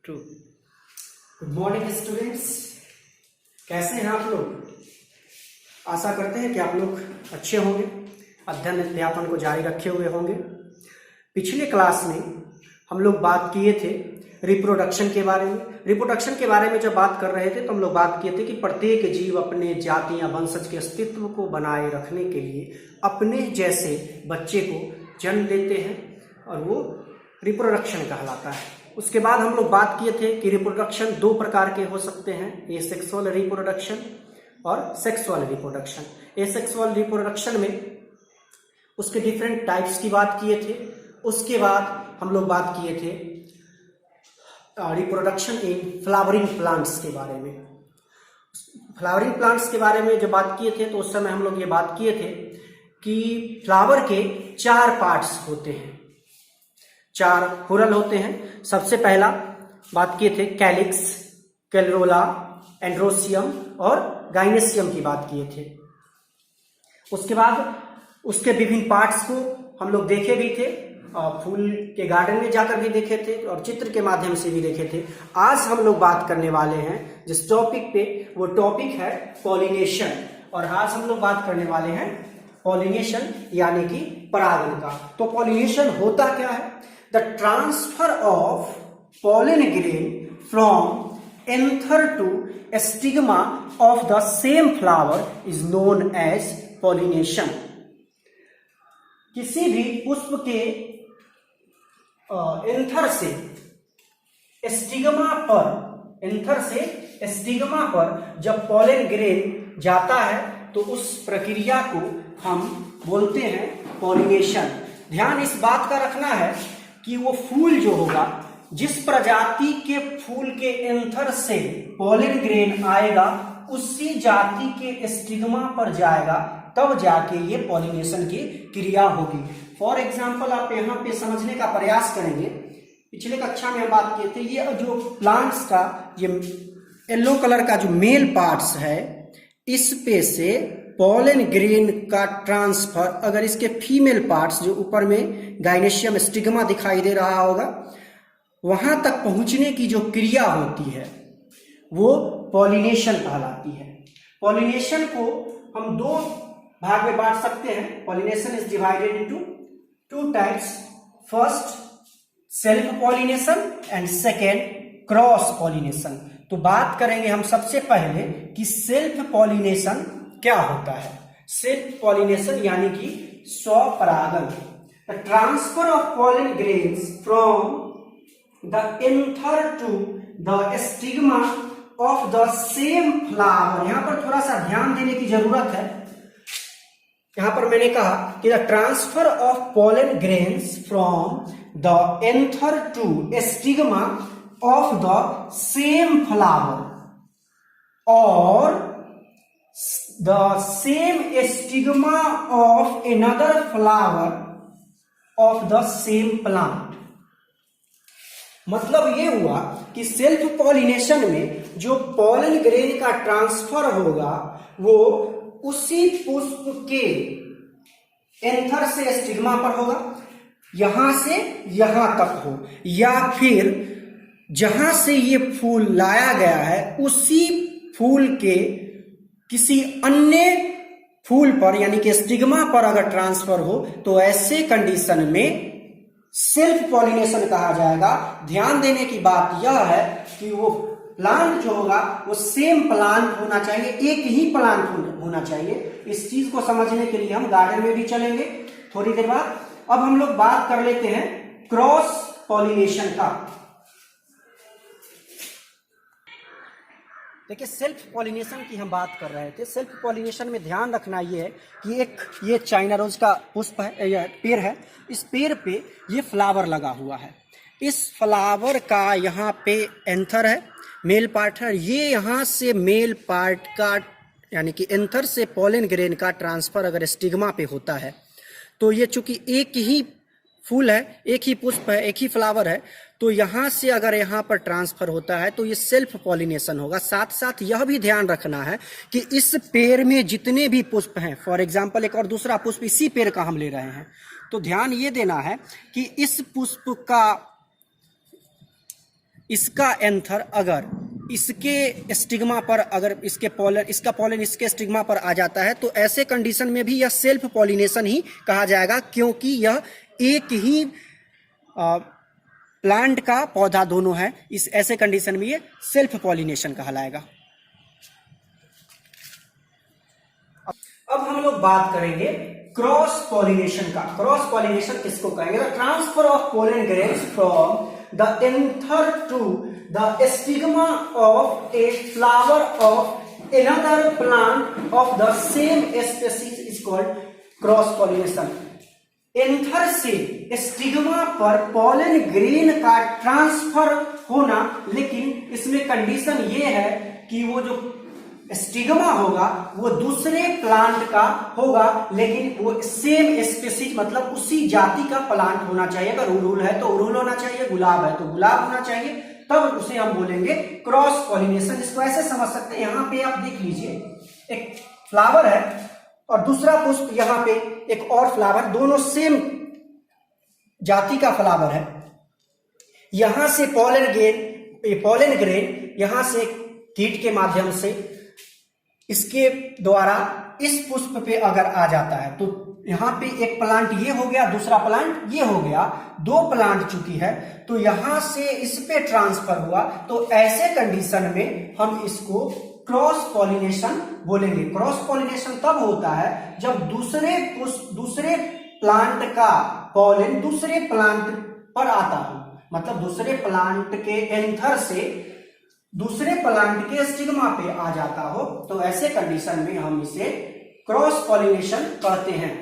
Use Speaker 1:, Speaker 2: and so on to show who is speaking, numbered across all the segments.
Speaker 1: True. Good morning students, कैसे हैं आप लोग? आशा करते हैं कि आप लोग अच्छे होंगे, अध्ययन अध्यापन को जारी रखे हुए होंगे। पिछले क्लास में हम लोग बात किए थे रिप्रोडक्शन के बारे में। रिप्रोडक्शन के बारे में जब बात कर रहे थे तो हम लोग बात किए थे कि प्रत्येक जीव अपने जाति या वंशज के अस्तित्व को बनाए रखने के लिए अपने जैसे बच्चे को जन्म देते हैं और वो रिप्रोडक्शन कहलाता है। उसके बाद हम लोग बात किए थे कि रिप्रोडक्शन दो प्रकार के हो सकते हैं, एसेक्सुअल रिप्रोडक्शन और सेक्सुअल रिप्रोडक्शन। एसेक्सुअल रिप्रोडक्शन में उसके डिफरेंट टाइप्स की बात किए थे। उसके बाद हम लोग बात किए थे रिप्रोडक्शन इन फ्लावरिंग प्लांट्स के बारे में। फ्लावरिंग प्लांट्स के बारे में जब बात किए थे तो उस समय हम लोग ये बात किए थे कि फ्लावर के 4 पार्ट्स होते हैं, 4 हुरल होते हैं। सबसे पहला बात किए थे कैलिक्स, कैलोला, एंड्रोसियम और गाइनेसियम की बात किए थे। उसके बाद उसके विभिन्न पार्ट्स को हम लोग देखे भी थे, फूल के गार्डन में जाकर भी देखे थे और चित्र के माध्यम से भी देखे थे। आज हम लोग बात करने वाले हैं जिस टॉपिक पे, वो टॉपिक है पॉलिनेशन। और आज हम लोग बात करने वाले हैं पॉलिनेशन यानी कि परागण का। तो पॉलिनेशन होता क्या है? The transfer of pollen grain from anther to stigma of the same flower is known as pollination। किसी भी पुष्प के एंथर से स्टिग्मा पर जब पॉलन ग्रेन जाता है तो उस प्रक्रिया को हम बोलते हैं पॉलिनेशन। ध्यान इस बात का रखना है कि वो फूल जो होगा, जिस प्रजाति के फूल के एंथर से पॉलन ग्रेन आएगा उसी जाति के स्टिग्मा पर जाएगा, तब जाके ये पॉलिनेशन की क्रिया होगी। फॉर एग्जाम्पल आप यहाँ पे समझने का प्रयास करेंगे। पिछले कक्षा में हम बात किए थे, ये जो प्लांट्स का ये येलो कलर का जो मेल पार्ट्स है, इस पे से पॉलन ग्रेन का ट्रांसफर, अगर इसके फीमेल पार्ट्स जो ऊपर में गाइनेशियम स्टिग्मा दिखाई दे रहा होगा, वहां तक पहुंचने की जो क्रिया होती है वो पॉलिनेशन कहलाती है। पॉलिनेशन को हम 2 भाग में बांट सकते हैं। Pollination is divided into 2 types. First self pollination and second cross pollination. तो बात करेंगे हम सबसे पहले कि सेल्फ पॉलिनेशन क्या होता है। सेल्फ पॉलिनेशन यानी कि स्वपरागन। The transfer of pollen grains from the anther to the stigma of the same flower। यहां पर थोड़ा सा ध्यान देने की जरूरत है। यहां पर मैंने कहा कि the transfer of pollen grains from the anther to stigma of the same flower or the same stigma of another flower of the same plant। मतलब ये हुआ कि सेल्फ पॉलिनेशन में जो पॉलन ग्रेन का ट्रांसफर होगा वो उसी पुष्प के एंथर से स्टिग्मा पर होगा, यहां से यहां तक हो, या फिर जहां से ये फूल लाया गया है उसी फूल के किसी अन्य फूल पर यानी कि स्टिग्मा पर अगर ट्रांसफर हो तो ऐसे कंडीशन में सेल्फ पॉलिनेशन कहा जाएगा। ध्यान देने की बात यह है कि वो प्लांट जो होगा वो सेम प्लांट होना चाहिए, एक ही प्लांट होना चाहिए। इस चीज को समझने के लिए हम गार्डन में भी चलेंगे थोड़ी देर बाद। अब हम लोग बात कर लेते हैं क्रॉस पॉलिनेशन का। देखिए, सेल्फ पॉलिनेशन की हम बात कर रहे थे। सेल्फ पॉलिनेशन में ध्यान रखना ये है कि ये चाइना रोज का पुष्प है या पेड़ है, इस पेड़ पे ये फ्लावर लगा हुआ है। इस फ्लावर का यहाँ पे एंथर है, मेल पार्ट है। ये यहाँ से मेल पार्ट का यानी कि एंथर से पॉलन ग्रेन का ट्रांसफर अगर स्टिग्मा पे होता है तो ये चूंकि एक ही फूल है, एक ही पुष्प है, एक ही फ्लावर है, तो यहाँ से अगर यहाँ पर ट्रांसफर होता है तो ये सेल्फ पॉलिनेशन होगा। साथ साथ यह भी ध्यान रखना है कि इस पेड़ में जितने भी पुष्प हैं, फॉर एग्जाम्पल एक और दूसरा पुष्प इसी पेड़ का हम ले रहे हैं, तो ध्यान ये देना है कि इस पुष्प का इसका एंथर अगर इसके स्टिग्मा पर, अगर इसका पॉलन इसके स्टिग्मा पर आ जाता है तो ऐसे कंडीशन में भी यह सेल्फ पॉलिनेशन ही कहा जाएगा, क्योंकि यह एक ही प्लांट का पौधा दोनों है। इस ऐसे कंडीशन में ये सेल्फ पॉलिनेशन कहलाएगा। अब हम लोग बात करेंगे क्रॉस पॉलिनेशन का। क्रॉस पॉलिनेशन किसको कहेंगे? The transfer of pollen grains from the anther to the stigma of a flower of another plant of the same species is called cross pollination. Anther से स्टिग्मा पर pollen grain का transfer होना, लेकिन इसमें condition ये है कि वो जो स्टिग्मा होगा वो दूसरे प्लांट का होगा, लेकिन वो सेम स्पीशीज मतलब उसी जाति का प्लांट होना चाहिए। अगर उड़हुल है तो उड़हुल होना चाहिए, गुलाब है तो गुलाब होना चाहिए, तब उसे हम बोलेंगे क्रॉस पॉलिनेशन। इसको ऐसे समझ सकते हैं, यहां पे आप देख लीजिए, एक फ्लावर है और दूसरा पुष्प, यहां पे एक और फ्लावर, दोनों सेम जाति का फ्लावर है। यहां से पोलन ग्रेन यहां से कीट के माध्यम से इसके द्वारा इस पुष्प पे अगर आ जाता है तो यहां पे एक प्लांट ये हो गया, दूसरा प्लांट ये हो गया, दो प्लांट चुकी है, तो यहां से इस पे ट्रांसफर हुआ। तो ऐसे कंडीशन में हम इसको क्रॉस पॉलिनेशन बोलेंगे। क्रॉस पॉलिनेशन तब होता है जब दूसरे प्लांट का पॉलन दूसरे प्लांट पर आता हो, मतलब दूसरे प्लांट के एंथर से दूसरे प्लांट के स्टिग्मा पे आ जाता हो, तो ऐसे कंडीशन में हम इसे क्रॉस पॉलिनेशन कहते हैं।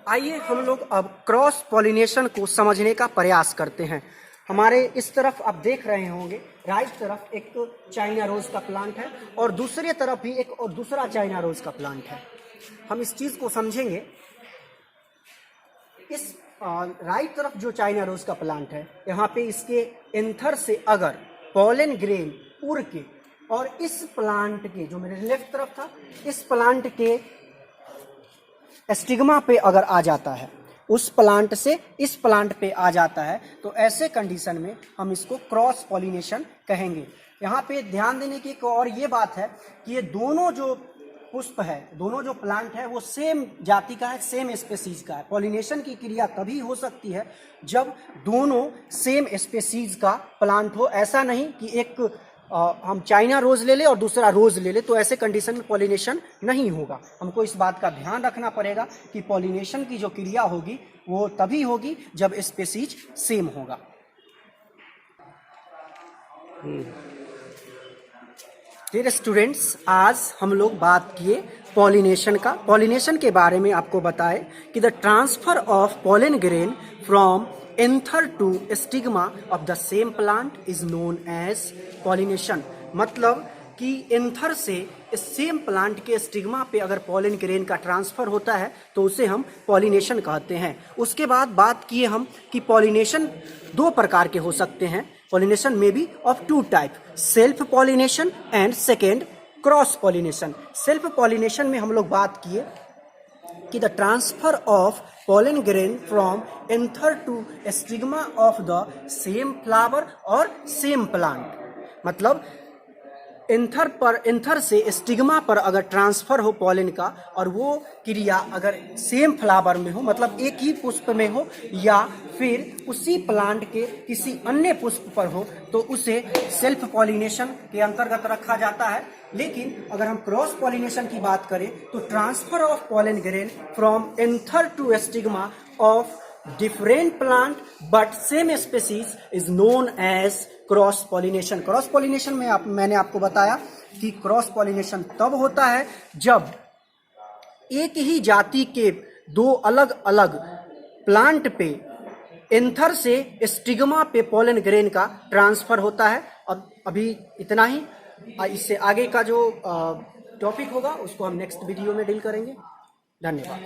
Speaker 1: आइए हम लोग अब क्रॉस पॉलिनेशन को समझने का प्रयास करते हैं। हमारे इस तरफ आप देख रहे होंगे, राइट तरफ एक चाइना रोज का प्लांट है और दूसरे तरफ भी एक और दूसरा चाइना रोज का प्लांट है। हम इस चीज को समझेंगे। इस राइट तरफ जो चाइना रोज का प्लांट है, यहाँ पे इसके एंथर से अगर पोलन ग्रेन उड़ के और इस प्लांट के, जो मेरे लेफ्ट तरफ था, इस प्लांट के स्टिग्मा पे अगर आ जाता है, उस प्लांट से इस प्लांट पे आ जाता है, तो ऐसे कंडीशन में हम इसको क्रॉस पॉलिनेशन कहेंगे। यहाँ पे ध्यान देने की एक और ये बात है कि ये दोनों जो पुष्प है, दोनों जो प्लांट है वो सेम जाति का है, सेम स्पीशीज का है। पॉलिनेशन की क्रिया तभी हो सकती है जब दोनों सेम स्पीशीज का प्लांट हो। ऐसा नहीं कि एक हम चाइना रोज ले ले और दूसरा रोज ले ले, तो ऐसे कंडीशन में पॉलिनेशन नहीं होगा। हमको इस बात का ध्यान रखना पड़ेगा कि पॉलिनेशन की जो क्रिया होगी वो तभी होगी जब स्पीशीज सेम होगा। डियर स्टूडेंट्स, आज हम लोग बात किए पॉलिनेशन का। पॉलिनेशन के बारे में आपको बताए कि the transfer of pollen grain from anther to stigma of the same plant is known as pollination. मतलब कि एंथर से सेम प्लांट के स्टिग्मा पे अगर पोलन ग्रेन का ट्रांसफर होता है तो उसे हम पॉलिनेशन कहते हैं। उसके बाद बात किए हम कि पॉलिनेशन दो प्रकार के हो सकते हैं। पॉलिनेशन में be of two type, self pollination and second cross pollination. Self pollination में हम लोग बात किए कि the transfer of pollen grain from anther to stigma of the same flower और सेम प्लांट। मतलब एंथर से स्टिग्मा पर अगर ट्रांसफर हो पोलन का और वो क्रिया अगर सेम फ्लावर में हो, मतलब एक ही पुष्प में हो, या फिर उसी प्लांट के किसी अन्य पुष्प पर हो, तो उसे सेल्फ पॉलिनेशन के अंतर्गत रखा जाता है। लेकिन अगर हम क्रॉस पॉलिनेशन की बात करें तो transfer of pollen grain from anther to stigma of different plant but same species is known as cross pollination. Cross pollination में मैंने आपको बताया कि क्रॉस पॉलिनेशन तब होता है जब एक ही जाति के दो अलग अलग प्लांट पे एंथर से स्टिग्मा पे पोलन ग्रेन का ट्रांसफर होता है। अब अभी इतना ही। इससे आगे का जो टॉपिक होगा उसको हम नेक्स्ट वीडियो में डील करेंगे। धन्यवाद।